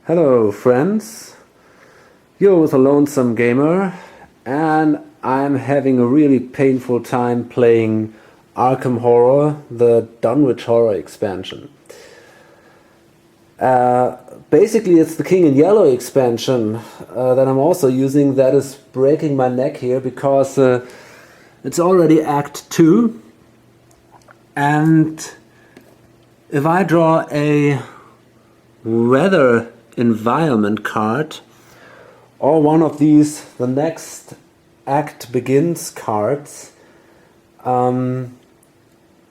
Hello friends, you're with a lonesome gamer and I'm having a really painful time playing Arkham Horror, the Dunwich Horror expansion. Basically it's the King in Yellow expansion that I'm also using that is breaking my neck here because it's already Act 2, and if I draw a weather environment card or one of these the next act begins cards, then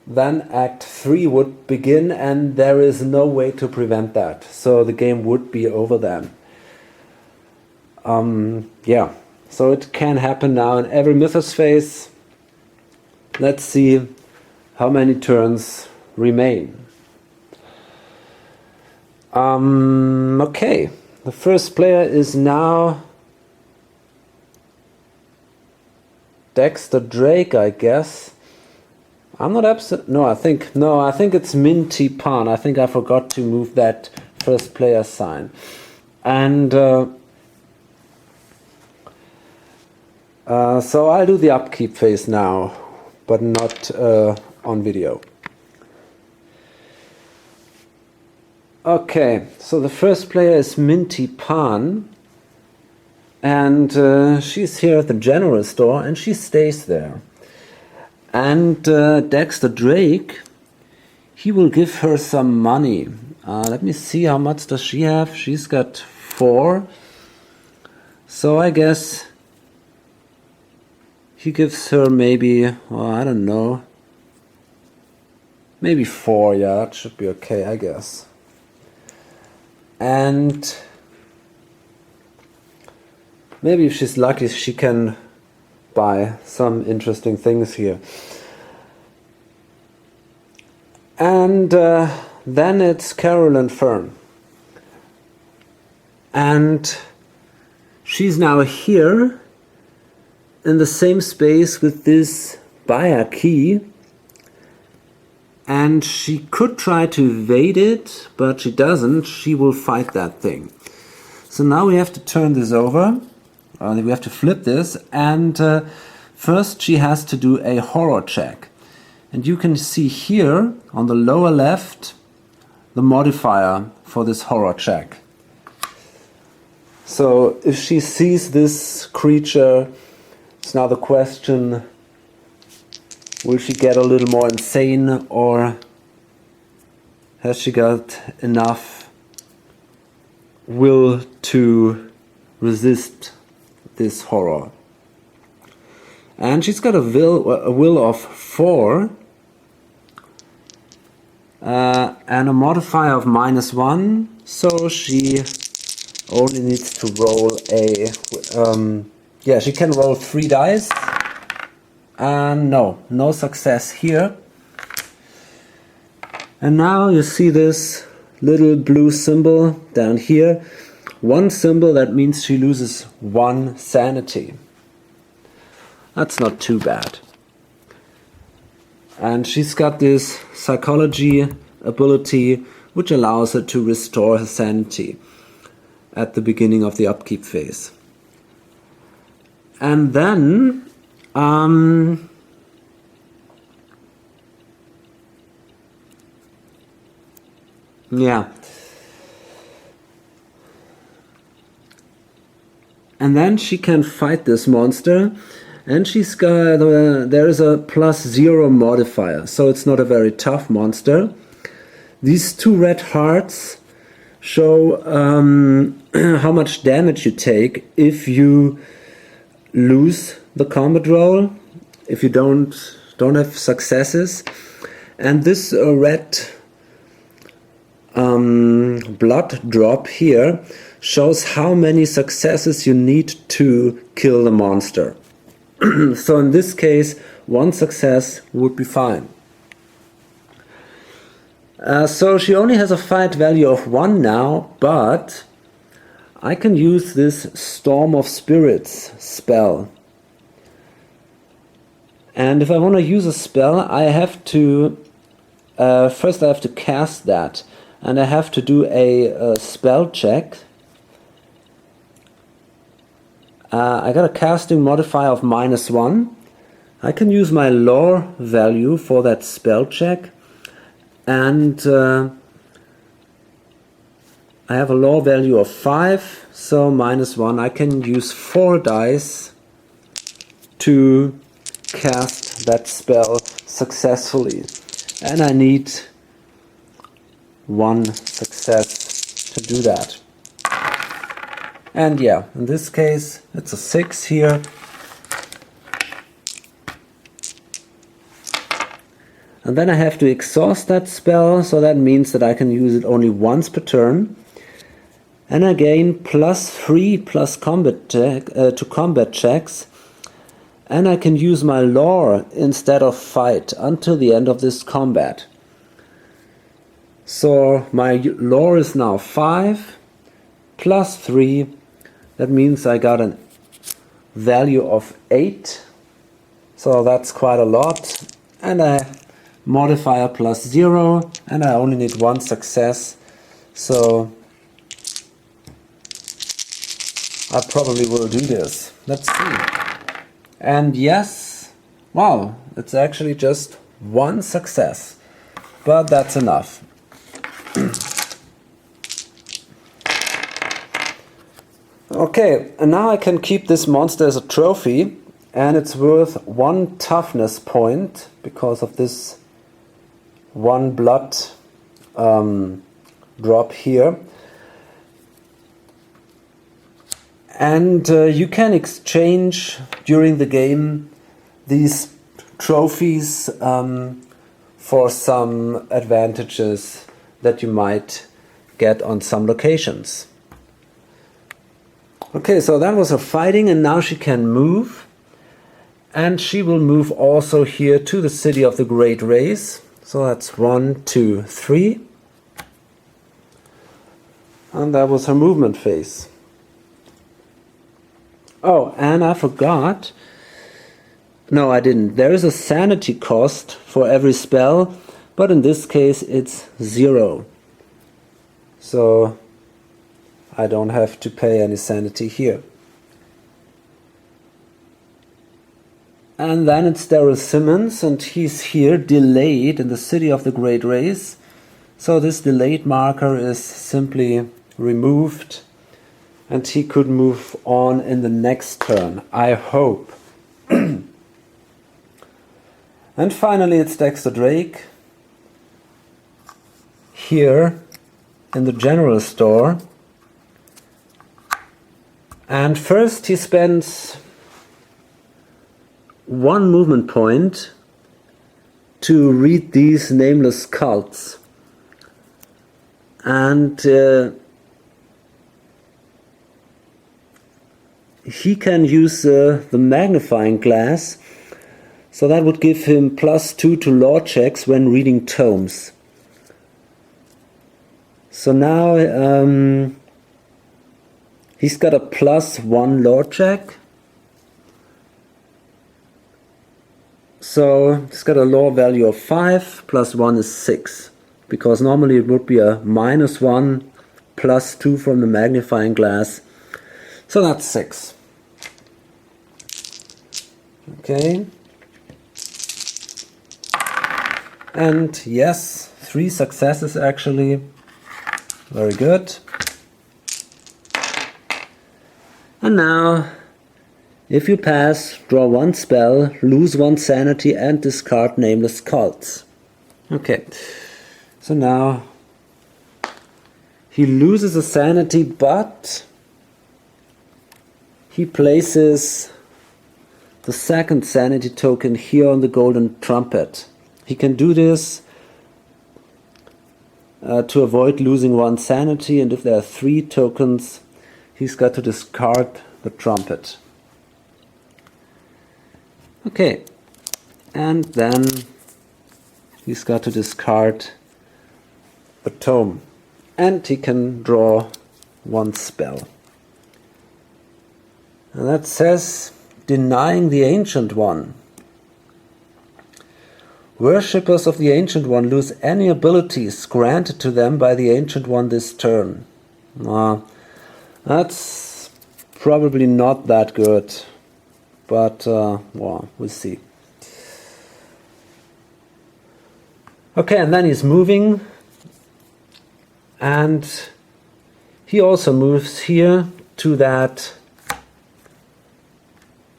Act 3 would begin and there is no way to prevent that, so the game would be over then. Yeah, so it can happen now in every Mythos phase. Let's see how many turns remain. Okay, the first player is now Dexter Drake, I guess. I'm not absolute. No, I think it's Minty Pan. I think I forgot to move that first player sign. And so I'll do the upkeep phase now, but not on video. Okay, so the first player is Minty Pan, and she's here at the general store and she stays there. And Dexter Drake, he will give her some money. Let me see, how much does she have? She's got 4. So I guess he gives her maybe, well, I don't know, maybe 4, yeah, that should be okay, I guess. And maybe if she's lucky she can buy some interesting things here. And then it's Carolyn Fern. And she's now here in the same space with this buyer key. And she could try to evade it, but she doesn't. She will fight that thing. So now we have to turn this over. We have to flip this, and first she has to do a horror check. And you can see here on the lower left the modifier for this horror check. So if she sees this creature, it's now the question, will she get a little more insane, or has she got enough will to resist this horror? And she's got a will of 4 and a modifier of -1, so she only needs to roll a yeah, she can roll 3 dice. And no success here. And now you see this little blue symbol down here. 1 symbol, that means she loses 1 sanity. That's not too bad. And she's got this psychology ability which allows her to restore her sanity at the beginning of the upkeep phase. And then yeah. And then she can fight this monster, and she's got there is a +0 modifier, so it's not a very tough monster. These 2 red hearts show how much damage you take if you lose the combat roll, if you don't have successes. And this red blood drop here shows how many successes you need to kill the monster. So in this case 1 success would be fine. So she only has a fight value of 1 now, but I can use this Storm of Spirits spell. And if I want to use a spell, I have to first I have to cast that. and I have to do a spell check. I got a casting modifier of -1. I can use my lore value for that spell check, and I have a lore value of 5, so -1. I can use 4 dice to cast that spell successfully, and I need 1 success to do that. And yeah, in this case it's a 6 here. And then I have to exhaust that spell, so that means that I can use it only once per turn. And I gain +3 plus combat check, to combat checks. And I can use my lore instead of fight until the end of this combat. So my lore is now 5 plus 3. That means I got a value of 8. So that's quite a lot. And I modifier +0, and I only need 1 success, so I probably will do this. Let's see. And yes, wow, it's actually just 1 success, but that's enough. Okay, and now I can keep this monster as a trophy, and it's worth 1 toughness point because of this 1 blood drop here. And you can exchange during the game these trophies for some advantages that you might get on some locations. Okay, so that was her fighting, and now she can move. And she will move also here to the City of the Great Race. So that's 1, 2, 3. And that was her movement phase. Oh, and I forgot. No, I didn't. There is a sanity cost for every spell, but in this case it's 0. So I don't have to pay any sanity here. And then it's Daryl Simmons, and he's here delayed in the City of the Great Race. So this delayed marker is simply removed, and he could move on in the next turn, I hope. And finally it's Dexter Drake here in the general store. And first he spends 1 movement point to read these nameless cults, and he can use the magnifying glass, so that would give him +2 to lore checks when reading tomes. So now he's got a +1 lore check. So it's got a lore value of 5, +1 is 6. Because normally it would be a -1 +2 from the magnifying glass. So that's 6. Okay. And yes, 3 successes actually. Very good. And now, if you pass, draw 1 spell, lose 1 sanity, and discard nameless cults. Okay, so now he loses a sanity, but he places the 2nd sanity token here on the golden trumpet. He can do this to avoid losing 1 sanity, and if there are 3 tokens, he's got to discard the trumpet. Okay, and then he's got to discard the tome, and he can draw 1 spell. And that says, denying the Ancient One. Worshippers of the Ancient One lose any abilities granted to them by the Ancient One this turn. That's probably not that good, but well, we'll see. Okay, and then he's moving, and he also moves here to that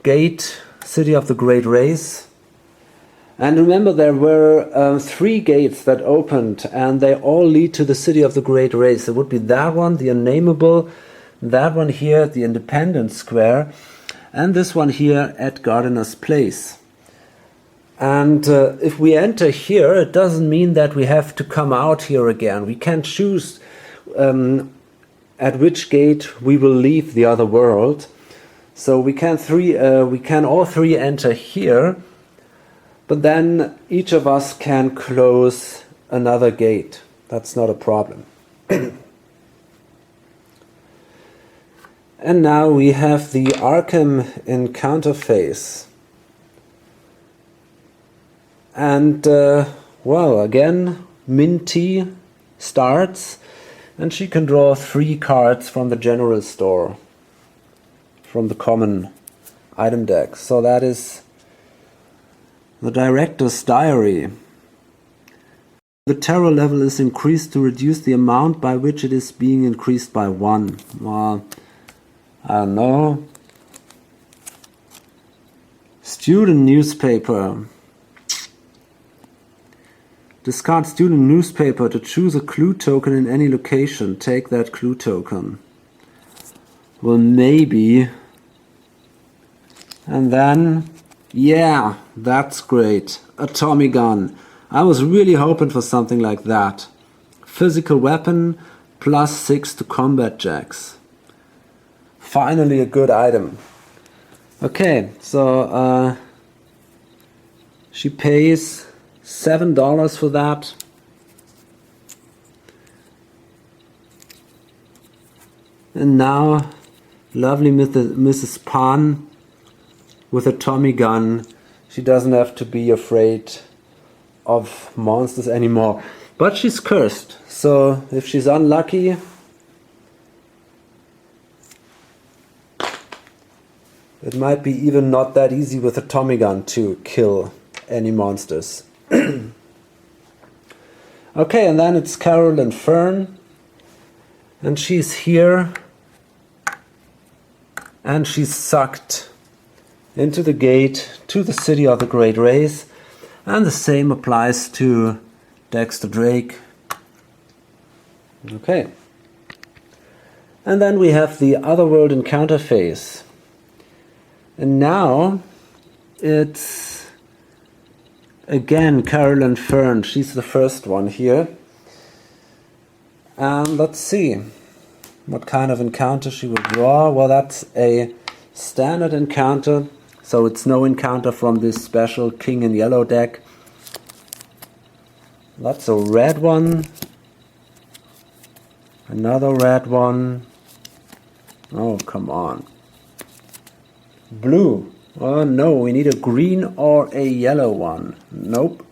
gate, City of the Great Race. And remember, there were 3 gates that opened, and they all lead to the City of the Great Race. It would be that one, the Unnameable, that one here, the Independence Square, and this one here at Gardener's Place. And if we enter here, it doesn't mean that we have to come out here again. We can choose at which gate we will leave the other world. So we can all 3 enter here. But then each of us can close another gate. That's not a problem. And now we have the Arkham encounter phase. And, well, again, Minty starts, and she can draw 3 cards from the general store, from the common item deck. So that is the Director's Diary. The terror level is increased to reduce the amount by which it is being increased by 1. Well, I don't know. Student newspaper. Discard student newspaper to choose a clue token in any location. Take that clue token. Well, maybe. And then, yeah, that's great. A Tommy gun. I was really hoping for something like that. Physical weapon, +6 to combat checks. Finally a good item. Okay, so she pays $7 for that. And now, lovely Mrs. Pan with a Tommy gun. She doesn't have to be afraid of monsters anymore. But she's cursed, so if she's unlucky, it might be even not that easy with a Tommy gun to kill any monsters. Okay, and then it's Carolyn Fern, and she's here, and she's sucked into the gate to the City of the Great Race, and the same applies to Dexter Drake. Okay, and then we have the Otherworld encounter phase, and now it's again Carolyn Fern. She's the first one here, and let's see what kind of encounter she will draw. Well, that's a standard encounter, so it's no encounter from this special King in Yellow deck. That's a red one, another red one. Oh, come on. Blue. Oh no, we need a green or a yellow one. Nope.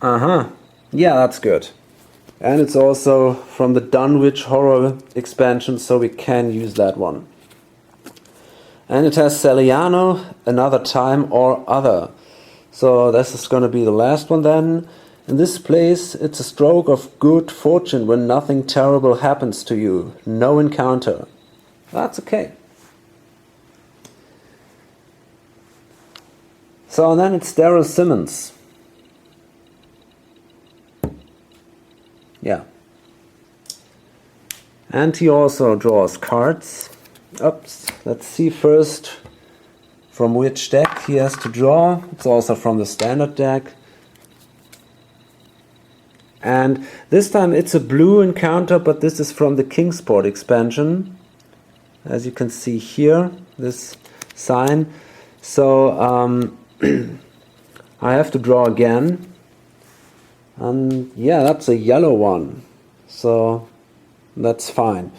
Yeah, that's good. And it's also from the Dunwich Horror expansion, so we can use that one. And it has Celiano, Another Time or Other. So this is going to be the last one then. In this place, it's a stroke of good fortune when nothing terrible happens to you. No encounter. That's okay. So and then it's Daryl Simmons. Yeah. And he also draws cards. Oops. Let's see first from which deck he has to draw. It's also from the standard deck. And this time it's a blue encounter, but this is from the Kingsport expansion. As you can see here, this sign. So I have to draw again. And yeah, that's a yellow one. So that's fine.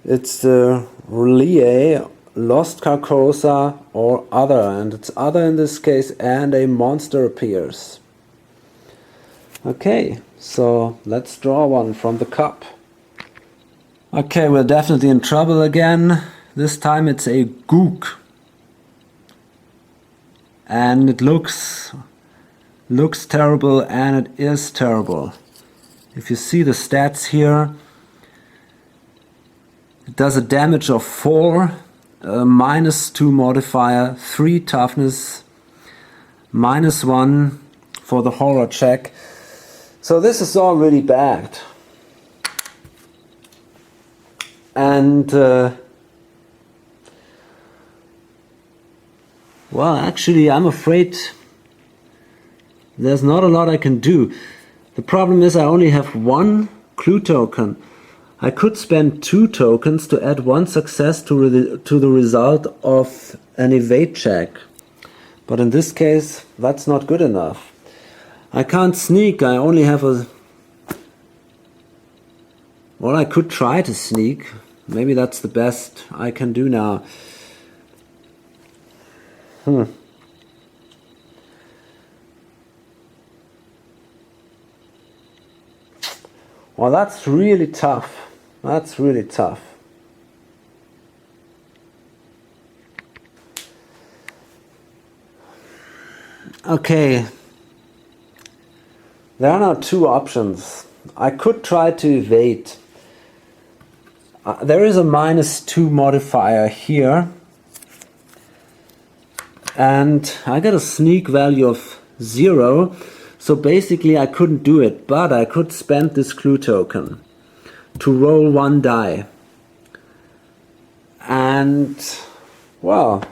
It's the Relay lost Carcosa or other, and it's other in this case, and a monster appears. Okay, so let's draw one from the cup. Okay, we're definitely in trouble again. This time it's a gook. And it looks terrible, and it is terrible. If you see the stats here, it does a damage of 4, -2 modifier, 3 toughness, -1 for the horror check. So this is all really bad. And well, actually, I'm afraid there's not a lot I can do. The problem is I only have 1 clue token. I could spend 2 tokens to add 1 success to the result of an evade check. But in this case, that's not good enough. I can't sneak, I only have a... Well, I could try to sneak. Maybe that's the best I can do now. Well, that's really tough. That's really tough. Okay. There are now 2 options. I could try to evade. There is a -2 modifier here. And I got a sneak value of 0. So basically I couldn't do it, but I could spend this clue token to roll 1 die. And, well,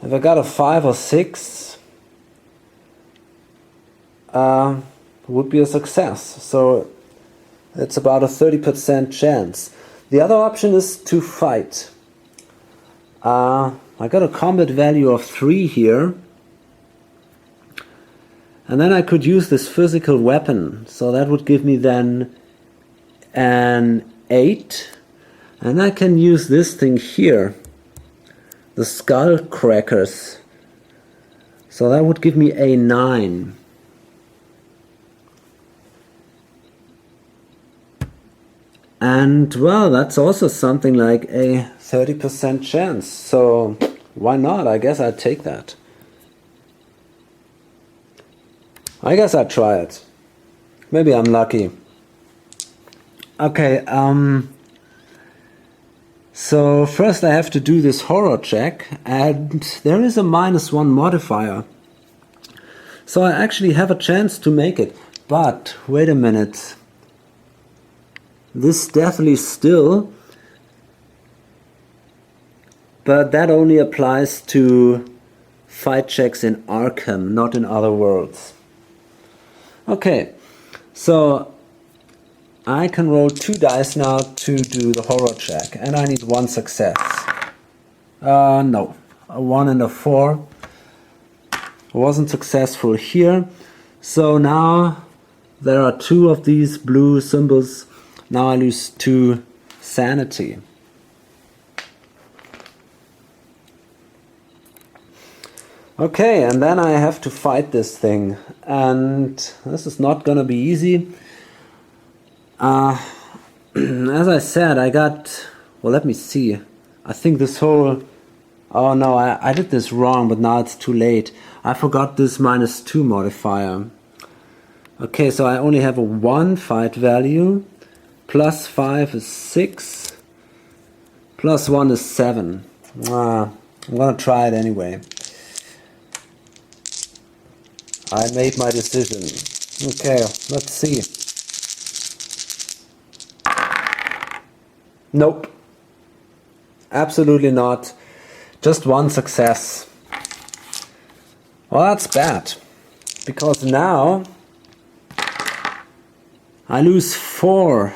if I got a 5 or 6, would be a success. So it's about a 30% chance. The other option is to fight. I got a combat value of 3 here. And then I could use this physical weapon. So that would give me then an 8. And I can use this thing here. The skull crackers. So that would give me a 9. And well, that's also something like a 30% chance. So why not? I guess I'd take that. I guess I'd try it. Maybe I'm lucky. Okay, so first I have to do this horror check, and there is a -1 modifier. So I actually have a chance to make it. But wait a minute. This deathly still, but that only applies to fight checks in Arkham, not in other worlds. Okay, so I can roll 2 dice now to do the horror check, and I need 1 success. No, a 1 and a 4. Wasn't successful here. So now there are 2 of these blue symbols. Now I lose 2 sanity. Okay, and then I have to fight this thing. And this is not gonna be easy. As I said, I got... Well, let me see. I think this whole... Oh no, I did this wrong, but now it's too late. I forgot this -2 modifier. Okay, so I only have a 1 fight value. +5 is 6. +1 is 7. I'm gonna try it anyway. I made my decision. Okay, let's see. Nope. Absolutely not. Just 1 success. Well, that's bad. Because now I lose 4.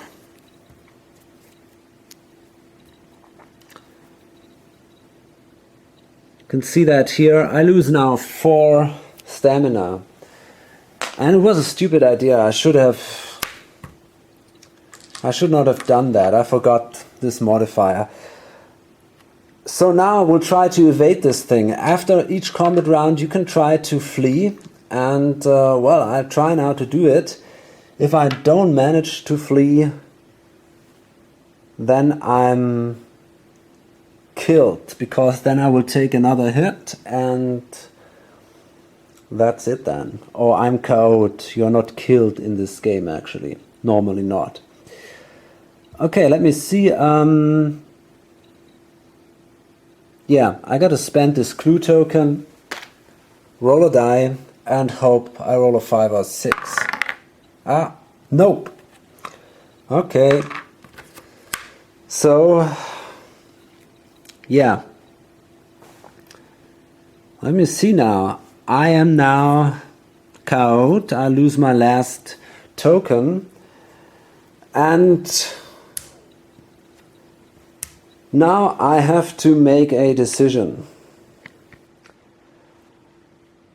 You can see that here. I lose now 4 stamina. And it was a stupid idea. I should not have done that. I forgot this modifier. So now we'll try to evade this thing. After each combat round you can try to flee, and well, I'll try now to do it. If I don't manage to flee, then I'm killed, because then I will take another hit and that's it then. Or I'm KO'd. You're not killed in this game actually. Normally not. Okay, let me see. Yeah, I gotta spend this clue token, roll a die, and hope I roll a 5 or 6. Ah, nope. Okay. So, yeah. Let me see now. I am now KO'd. I lose my last token. And now I have to make a decision.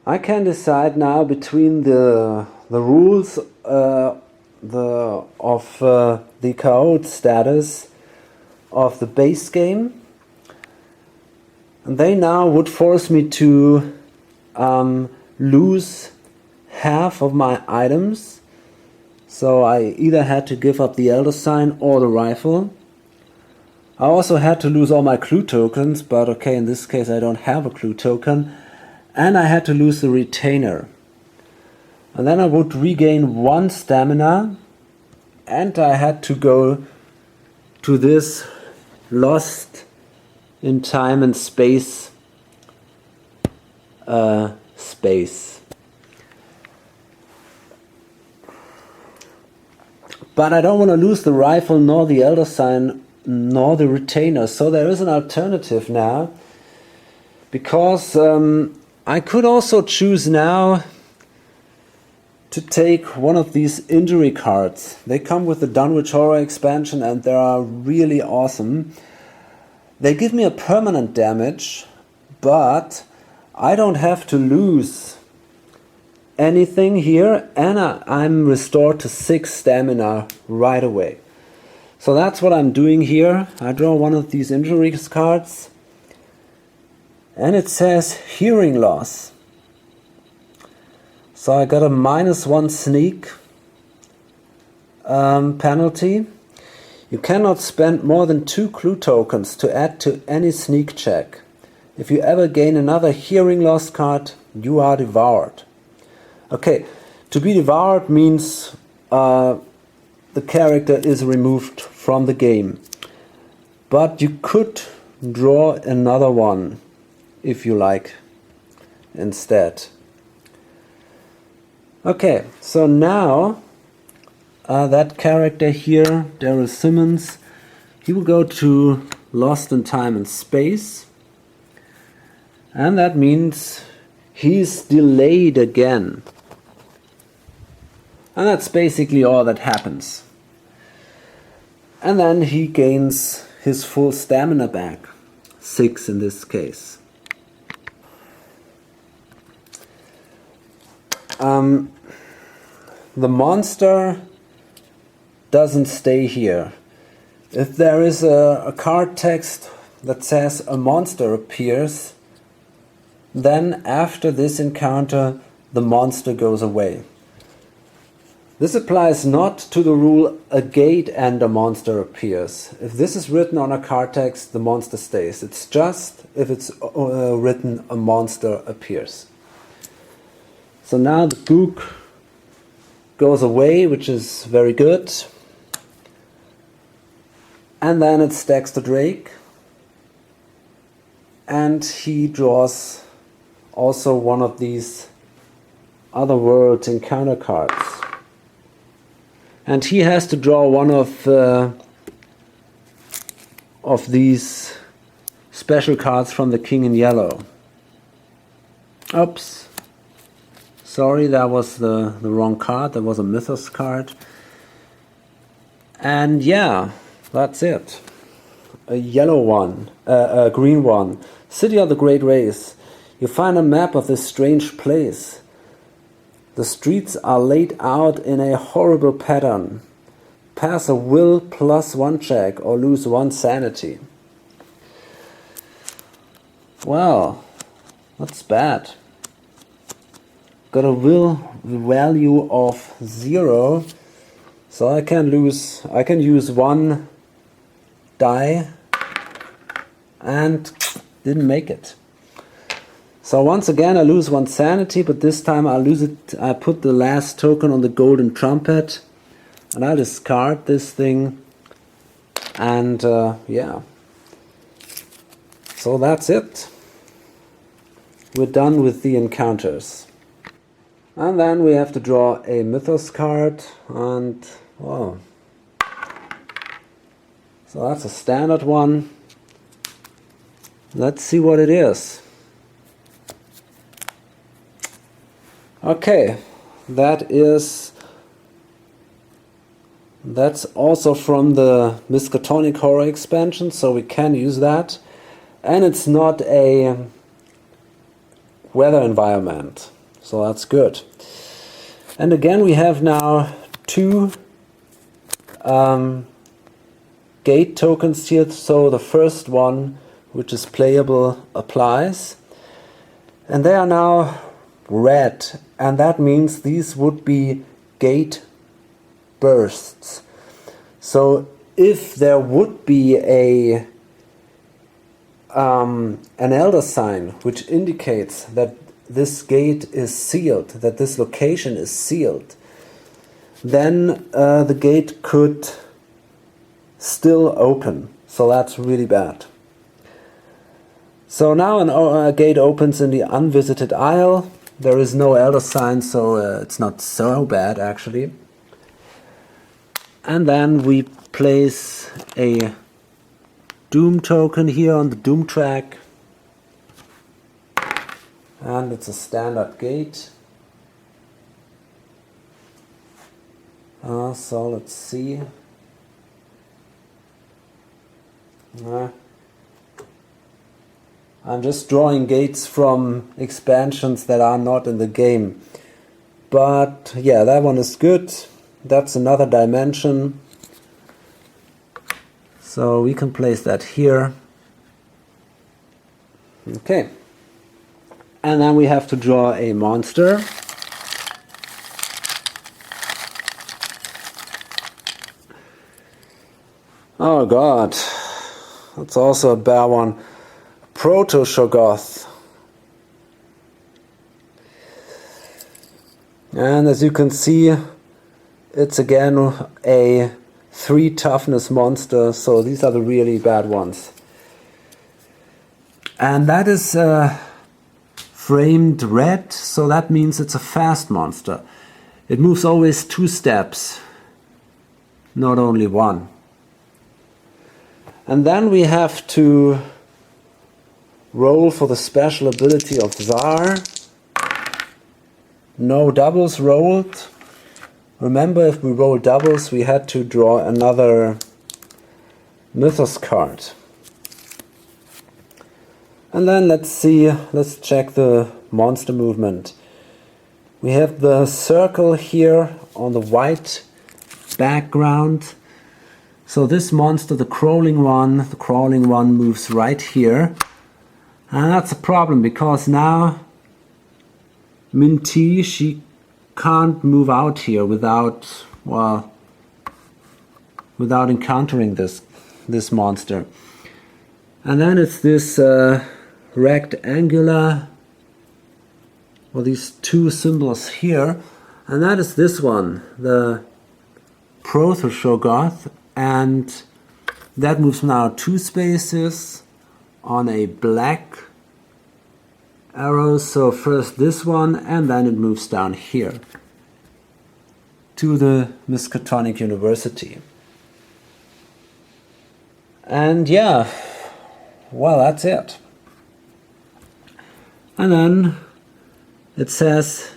I can decide now between the rules of the KO'd status of the base game. And they now would force me to lose half of my items. So I either had to give up the Elder Sign or the rifle. I also had to lose all my clue tokens, but okay, in this case I don't have a clue token. And I had to lose the retainer. And then I would regain 1 stamina, and I had to go to this lost in time and space space. But I don't want to lose the rifle, nor the Elder Sign, nor the retainer. So there is an alternative now, because I could also choose now to take one of these injury cards. They come with the Dunwich Horror expansion and they are really awesome. They give me a permanent damage, but I don't have to lose anything here, and I'm restored to 6 stamina right away. So that's what I'm doing here. I draw one of these injuries cards, and it says hearing loss. So I got a -1 sneak penalty. You cannot spend more than 2 clue tokens to add to any sneak check. If you ever gain another hearing loss card, you are devoured. Okay, to be devoured means the character is removed from the game. But you could draw another one if you like instead. Okay, so now that character here, Daryl Simmons, he will go to Lost in Time and Space, and that means he's delayed again. And that's basically all that happens. And then he gains his full stamina back, 6 in this case. The monster doesn't stay here. If there is a card text that says a monster appears, then after this encounter the monster goes away. This applies not to the rule a gate and a monster appears. If this is written on a card text, the monster stays. It's just if it's written a monster appears. So now the gook goes away, which is very good. And then it's Dexter Drake. And he draws also one of these Otherworld encounter cards. And he has to draw one of these special cards from the King in Yellow. Oops. Sorry, that was the wrong card. That was a Mythos card. And yeah, that's it. A yellow one, a green one. City of the Great Race. You find a map of this strange place. The streets are laid out in a horrible pattern. Pass a will +1 check or lose 1 sanity. Well, that's bad. Got a will value of 0, so I can use 1 die and didn't make it. So once again I lose 1 sanity, but this time I put the last token on the golden trumpet and I'll discard this thing, and yeah. So that's it. We're done with the encounters. And then we have to draw a Mythos card, and wow. So that's a standard one. Let's see what it is. Okay, that's also from the Miskatonic Horror expansion, so we can use that. And it's not a weather environment, so that's good. And again we have now 2 gate tokens here, so the first one, which is playable, applies. And they are now red, and that means these would be gate bursts. So if there would be an elder sign which indicates that this gate is sealed, that this location is sealed, then the gate could still open. So that's really bad. So now a gate opens in the unvisited isle. There is no elder sign, so it's not so bad actually. And then we place a Doom token here on the Doom track. And it's a standard gate. So let's see. I'm just drawing gates from expansions that are not in the game. But yeah, that one is good. That's another dimension. So we can place that here. Okay. And then we have to draw a monster. Oh god. That's also a bad one. Proto-Shoggoth. And as you can see, it's again a 3 toughness monster, so these are the really bad ones. And that is framed red, so that means it's a fast monster. It moves always 2 steps, not only 1. And then we have to roll for the special ability of Tsar. No doubles rolled. Remember, if we roll doubles, we had to draw another Mythos card. And then let's check the monster movement. We have the circle here on the white background. So this monster, the crawling one moves right here. And that's a problem, because now Minty, she can't move out here without encountering this monster. And then it's this rectangular, these 2 symbols here, and that is this one, the Proto-Shoggoth, and that moves now 2 spaces on a black arrow. So first this one, and then it moves down here to the Miskatonic University. And yeah, well, that's it. And then it says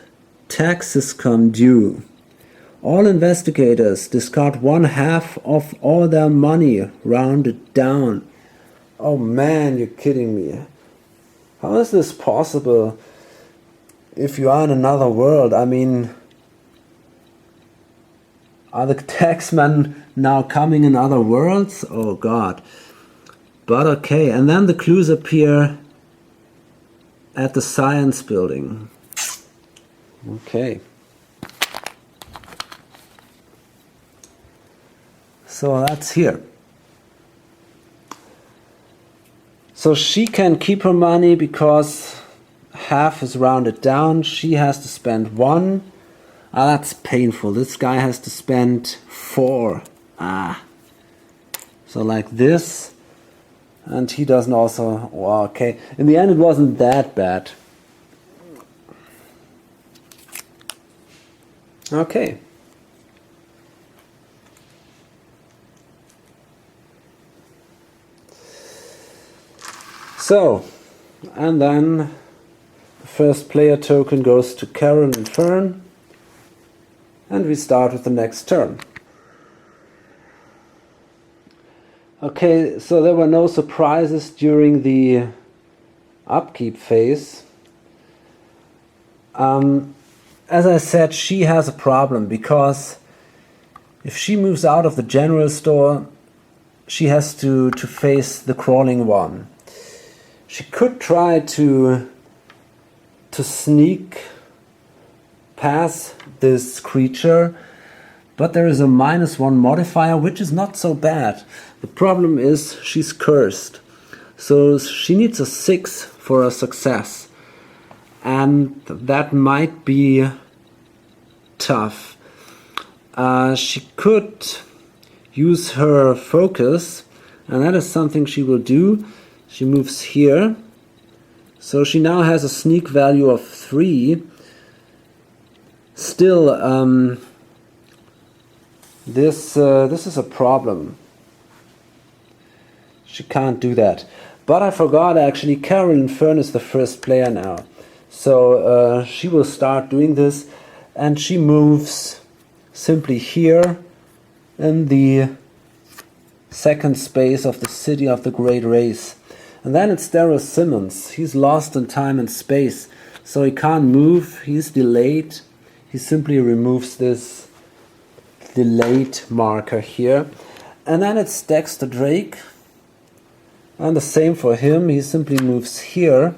taxes come due. All investigators discard 1/2 of all their money, rounded down. Oh man, you're kidding me. How is this possible if you are in another world? I mean, are the taxmen now coming in other worlds? Oh god. But okay, and then the clues appear at the science building. Okay. So that's here. So she can keep her money because half is rounded down. She has to spend 1. Ah, that's painful. This guy has to spend 4. Ah. So like this. And he doesn't also... Well, okay. In the end, it wasn't that bad. Okay. So, and then the first player token goes to Carolyn and Fern. And we start with the next turn. Okay, so there were no surprises during the upkeep phase. As I said, she has a problem because if she moves out of the general store, she has to face the crawling one. She could try to sneak past this creature, but there is a -1 modifier, which is not so bad. The problem is she's cursed, so she needs a 6 for a success, and that might be tough. She could use her focus, and that is something she will do. She moves here, so she now has a sneak value of 3. Still, this is a problem. She can't do that. But I forgot, actually, Carolyn Fern is the first player now. So she will start doing this, and she moves simply here in the second space of the City of the Great Race. And then it's Daryl Simmons. He's lost in time and space, so he can't move. He's delayed. He simply removes this delayed marker here. And then it's Dexter Drake. And the same for him. He simply moves here.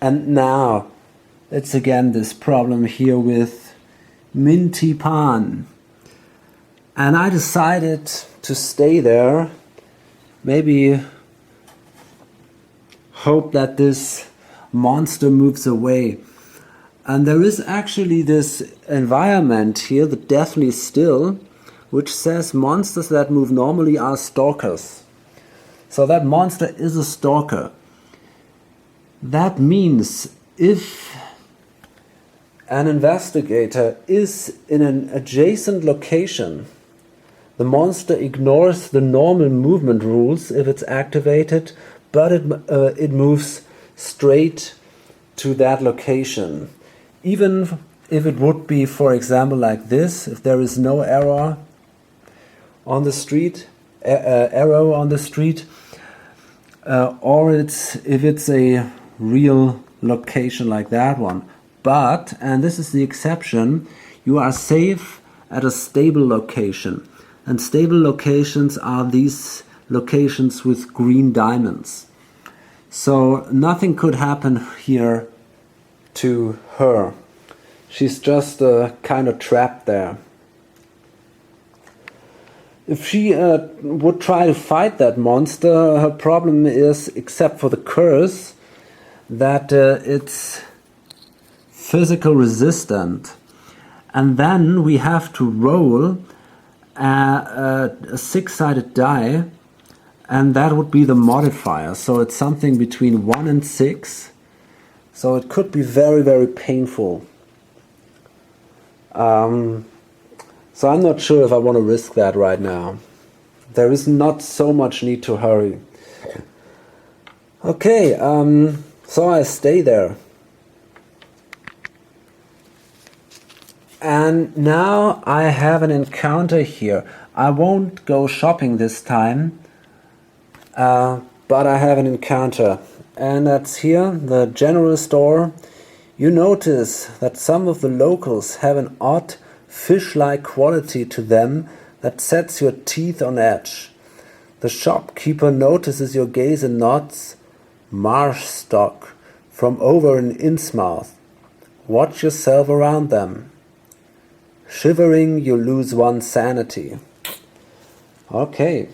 And now it's again this problem here with Minty Pan. And I decided to stay there. Maybe hope that this monster moves away. And there is actually this environment here, the Deathly Still, which says monsters that move normally are stalkers. So that monster is a stalker. That means if an investigator is in an adjacent location, the monster ignores the normal movement rules if it's activated, but it moves straight to that location. Even if it would be, for example, like this, if there is no arrow on the street, or if it's a real location like that one. But, and this is the exception, you are safe at a stable location. And stable locations are these locations with green diamonds. So nothing could happen here to her. She's just kind of trapped there. If she would try to fight that monster, her problem is, except for the curse, that it's physical resistant. And then we have to roll a 6-sided die, and that would be the modifier. So it's something between 1 and 6. So it could be very, very painful. So I'm not sure if I want to risk that right now. There is not so much need to hurry. Okay, so I stay there. And now I have an encounter here. I won't go shopping this time, but I have an encounter. And that's here, the general store. You notice that some of the locals have an odd fish-like quality to them that sets your teeth on edge. The shopkeeper notices your gaze and nods. marsh stock from over in Innsmouth. Watch yourself around them. Shivering, you lose one sanity. Okay,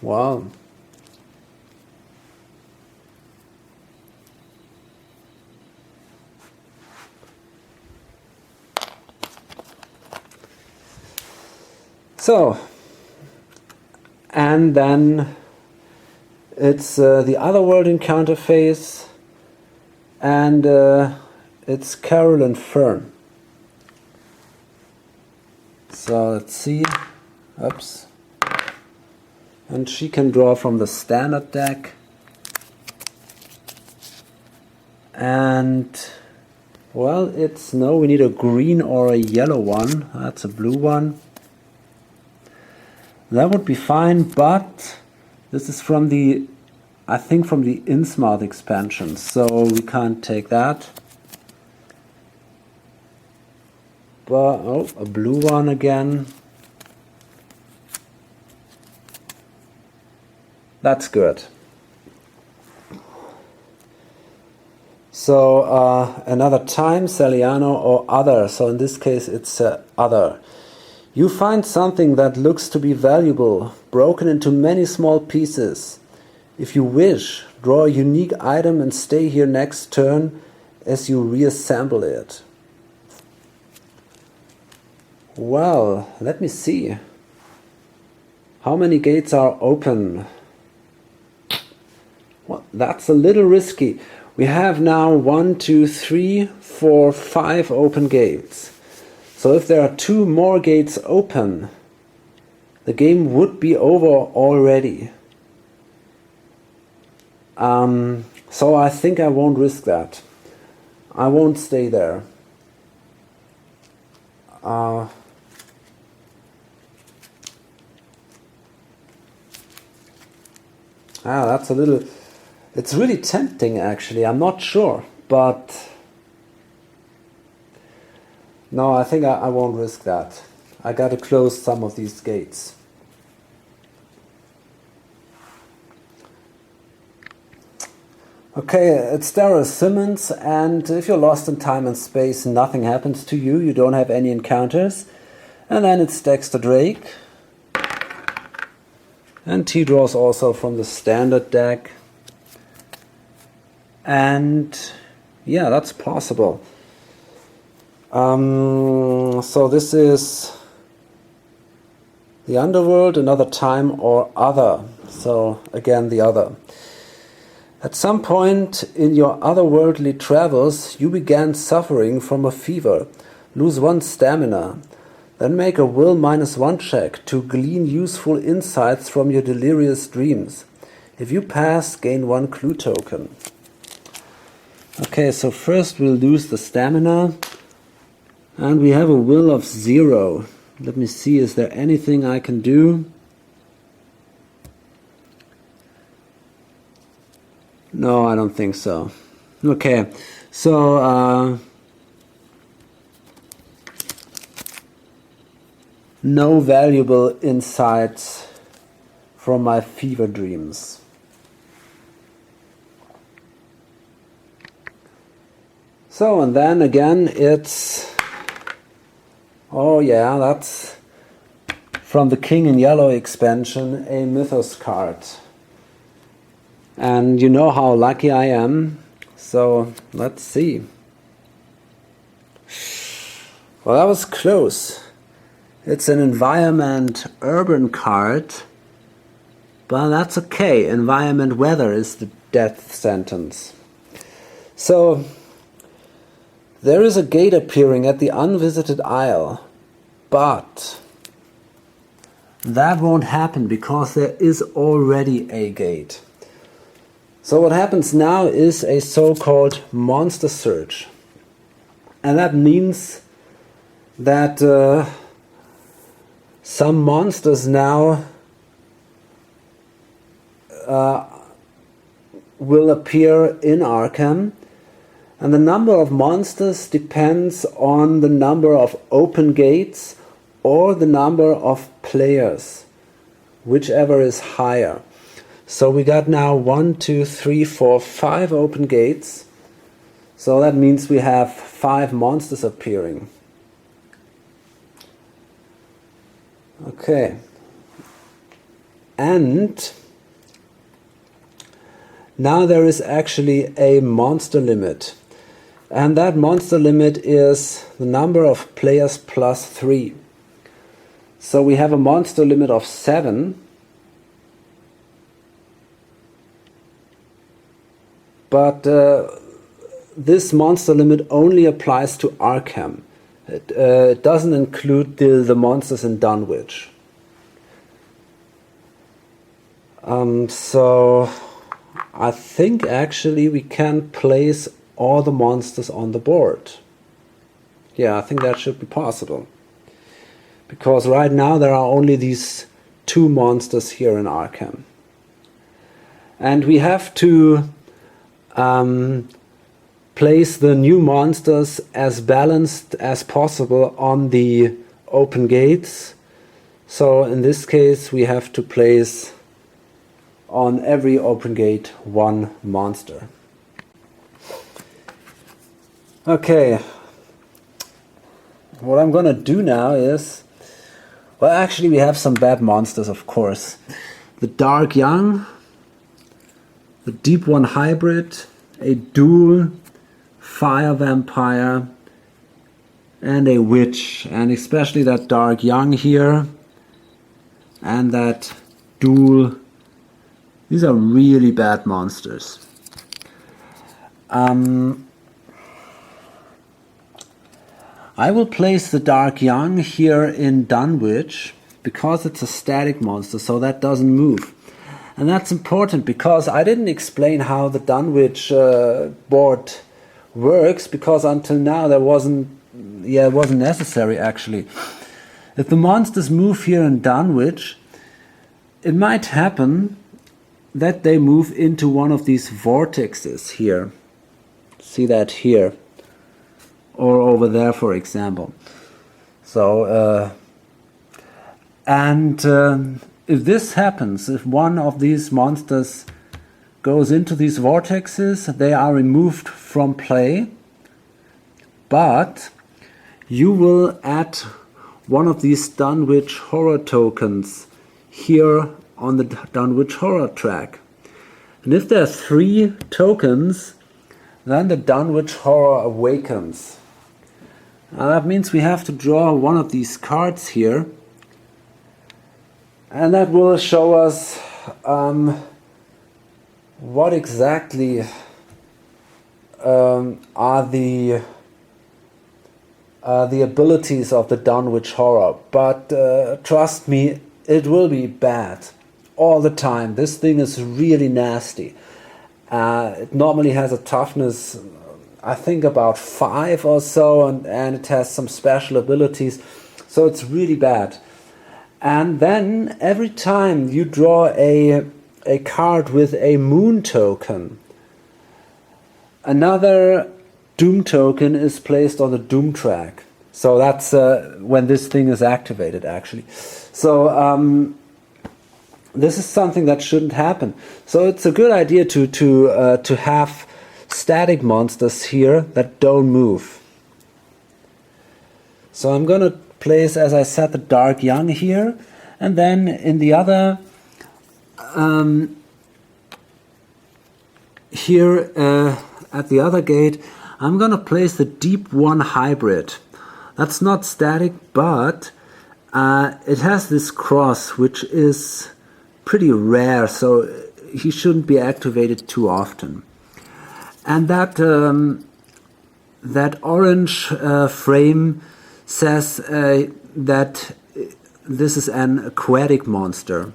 wow. So, and then it's the Otherworld encounter phase, and it's Carolyn Fern. So let's see, oops, and she can draw from the standard deck, and well, it's no, we need a green or a yellow one. That's a blue one. That would be fine, but this is from the, I think from the Innsmouth expansion, so we can't take that. But, oh, a blue one again. That's good. So, another time, Saliano or other. So in this case it's other. You find something that looks to be valuable, broken into many small pieces. If you wish, draw a unique item and stay here next turn as you reassemble it. Well, let me see. How many gates are open? Well, that's a little risky. We have now 1, 2, 3, 4, 5 open gates. So if there are 2 more gates open, the game would be over already. So I think I won't risk that. I won't stay there. That's a little... It's really tempting actually, I'm not sure, but... No, I think I won't risk that. I gotta close some of these gates. Okay, it's Darrell Simmons, and if you're lost in time and space, nothing happens to you, you don't have any encounters. And then it's Dexter Drake. And he draws also from the standard deck. And yeah, that's possible. So this is the Underworld, another time or other. So again, the other. At some point in your otherworldly travels, you began suffering from a fever. Lose 1 stamina. Then make a will -1 check to glean useful insights from your delirious dreams. If you pass, gain 1 clue token. Okay, so first we'll lose the stamina. And we have a will of 0. Let me see, is there anything I can do? No, I don't think so. Okay, so no valuable insights from my fever dreams. So, and then again it's... Oh yeah, that's from the King in Yellow expansion, a Mythos card. And you know how lucky I am, so let's see. Well, that was close. It's an environment urban card, but that's okay. Environment weather is the death sentence. So there is a gate appearing at the unvisited isle, but that won't happen because there is already a gate. So what happens now is a so-called monster search. And that means that some monsters now will appear in Arkham. And the number of monsters depends on the number of open gates or the number of players, whichever is higher. So we got now 1, 2, 3, 4, 5 open gates. So that means we have 5 monsters appearing. Okay. And now there is actually a monster limit. And that monster limit is the number of players plus 3. So we have a monster limit of 7. But this monster limit only applies to Arkham. It doesn't include the monsters in Dunwich. So I think actually we can place all the monsters on the board. Yeah, I think that should be possible. Because right now there are only these 2 monsters here in Arkham. And we have to place the new monsters as balanced as possible on the open gates. So in this case we have to place on every open gate 1 monster. Okay, what I'm gonna do now is, well, actually we have some bad monsters, of course. The Dark Young, the Deep One Hybrid, a Dual, Fire Vampire, and a Witch. And especially that Dark Young here and that Dual. These are really bad monsters. I will place the Dark Young here in Dunwich because it's a static monster, so that doesn't move. And that's important because I didn't explain how the Dunwich board works, because until now it wasn't necessary actually. If the monsters move here in Dunwich, it might happen that they move into one of these vortexes here. See that here, or over there, for example. So if this happens, if one of these monsters goes into these vortexes, they are removed from play, but you will add one of these Dunwich Horror tokens here on the Dunwich Horror track. And if there are 3 tokens, then the Dunwich Horror awakens. Now that means we have to draw one of these cards here, and that will show us what exactly are the abilities of the Dunwich Horror. But trust me, it will be bad all the time. This thing is really nasty. It normally has a toughness, I think about 5 or so, and it has some special abilities, so it's really bad. And then every time you draw a card with a moon token, another doom token is placed on the doom track. So that's when this thing is activated actually. So this is something that shouldn't happen. So it's a good idea to have static monsters here that don't move. So I'm gonna place, as I said, the Dark Young here, and then in the other here at the other gate, I'm gonna place the Deep One Hybrid. That's not static, but it has this cross, which is pretty rare, so he shouldn't be activated too often. And that that orange frame says that this is an aquatic monster.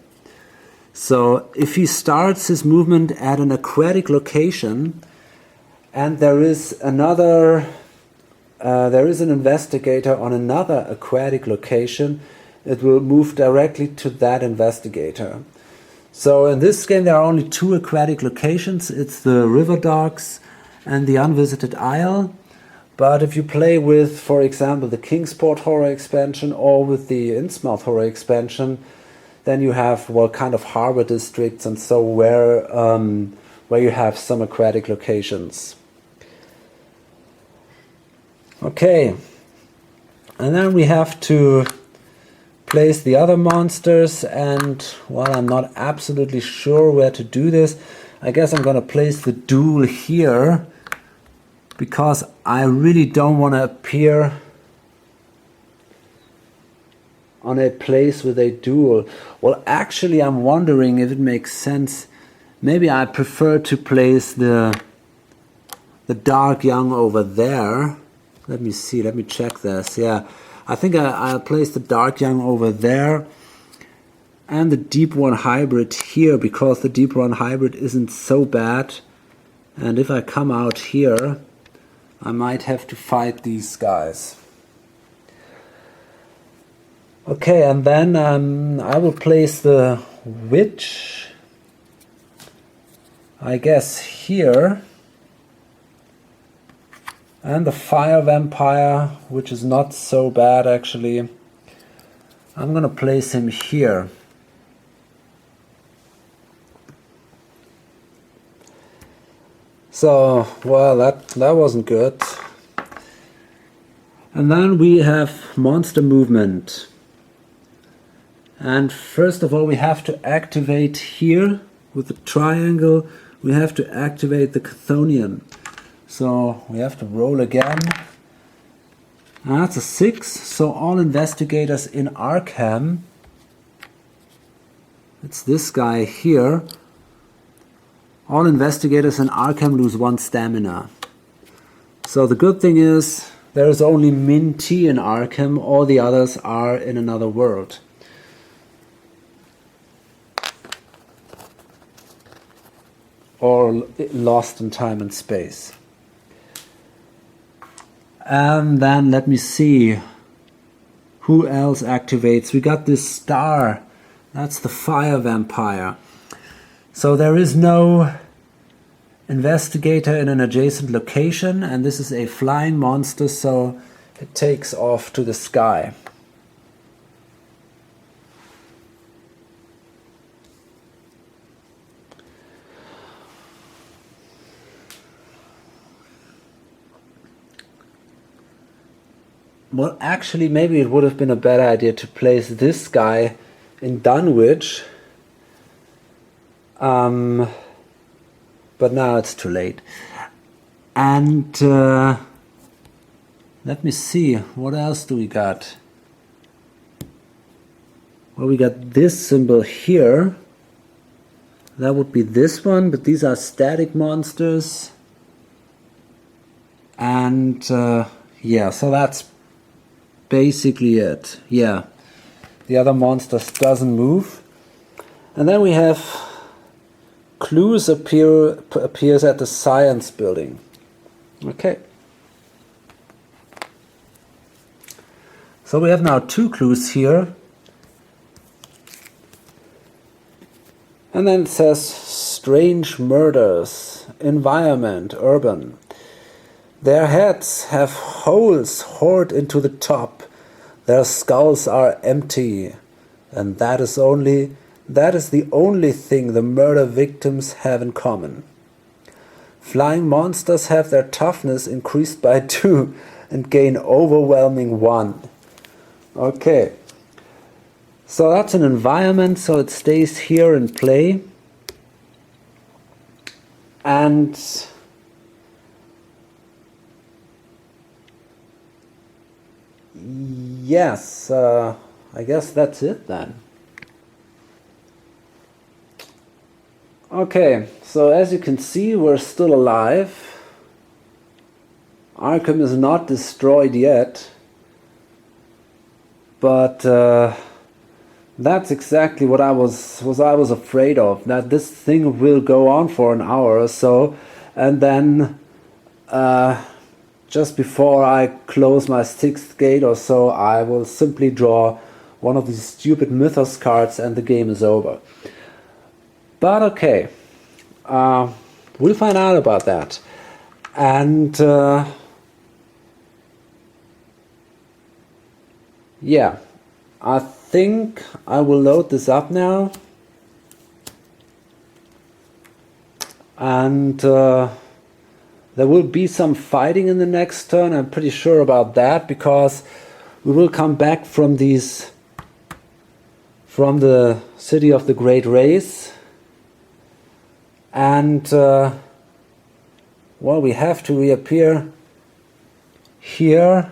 So if he starts his movement at an aquatic location, and there is an investigator on another aquatic location, it will move directly to that investigator. So in this game there are only 2 aquatic locations. It's the River Docks and the Unvisited Isle. But if you play with, for example, the Kingsport Horror expansion or with the Innsmouth Horror expansion, then you have, well, kind of harbor districts, and so where you have some aquatic locations. Okay, and then we have to place the other monsters, and, well, I'm not absolutely sure where to do this. I guess I'm gonna place the duel here, because I really don't want to appear on a place with a duel. Well, actually, I'm wondering if it makes sense. Maybe I prefer to place the dark young over there. Let me see, let me check this. Yeah, I think I'll place the dark young over there and the deep one hybrid here, because the deep one hybrid isn't so bad. And if I come out here, I might have to fight these guys. Okay, and then I will place the witch, I guess, here. And the fire vampire, which is not so bad actually, I'm gonna place him here. So, well, that wasn't good. And then we have monster movement. And first of all, we have to activate here with the triangle, we have to activate the Chthonian. So we have to roll again. And that's a 6, so all investigators in Arkham, it's this guy here, all investigators in Arkham lose 1 stamina. So the good thing is, there is only Min T in Arkham, all the others are in another world. Or lost in time and space. And then let me see who else activates. We got this star, that's the fire vampire. So there is no investigator in an adjacent location, and this is a flying monster, so it takes off to the sky. Well, actually, maybe it would have been a better idea to place this guy in Dunwich. But now it's too late. And let me see, what else do we got? Well, we got this symbol here. That would be this one, but these are static monsters. And yeah, so that's basically it. Yeah, the other monsters doesn't move. And then we have clues appears at the science building. Okay. So we have now 2 clues here. And then it says strange murders, environment, urban. Their heads have holes bored into the top. Their skulls are empty. And that is the only thing the murder victims have in common. Flying monsters have their toughness increased by 2 and gain overwhelming 1. Okay. So that's an environment, so it stays here in play. And yes, I guess that's it then. Okay, so as you can see, we're still alive. Arkham is not destroyed yet. But that's exactly what I was afraid of, that this thing will go on for an hour or so, and then just before I close my 6th gate or so, I will simply draw one of these stupid Mythos cards and the game is over. But okay, we'll find out about that. And yeah, I think I will load this up now. And there will be some fighting in the next turn. I'm pretty sure about that, because we will come back from the city of the Great Race. And well, we have to reappear here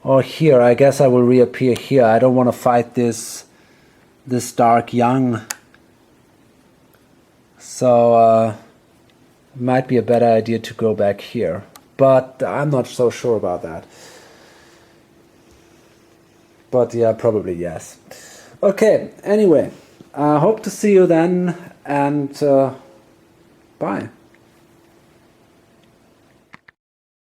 or here. I guess I will reappear here. I don't want to fight this dark young. So it might be a better idea to go back here. But I'm not so sure about that. But yeah, probably yes. Okay, anyway, I hope to see you then, and bye.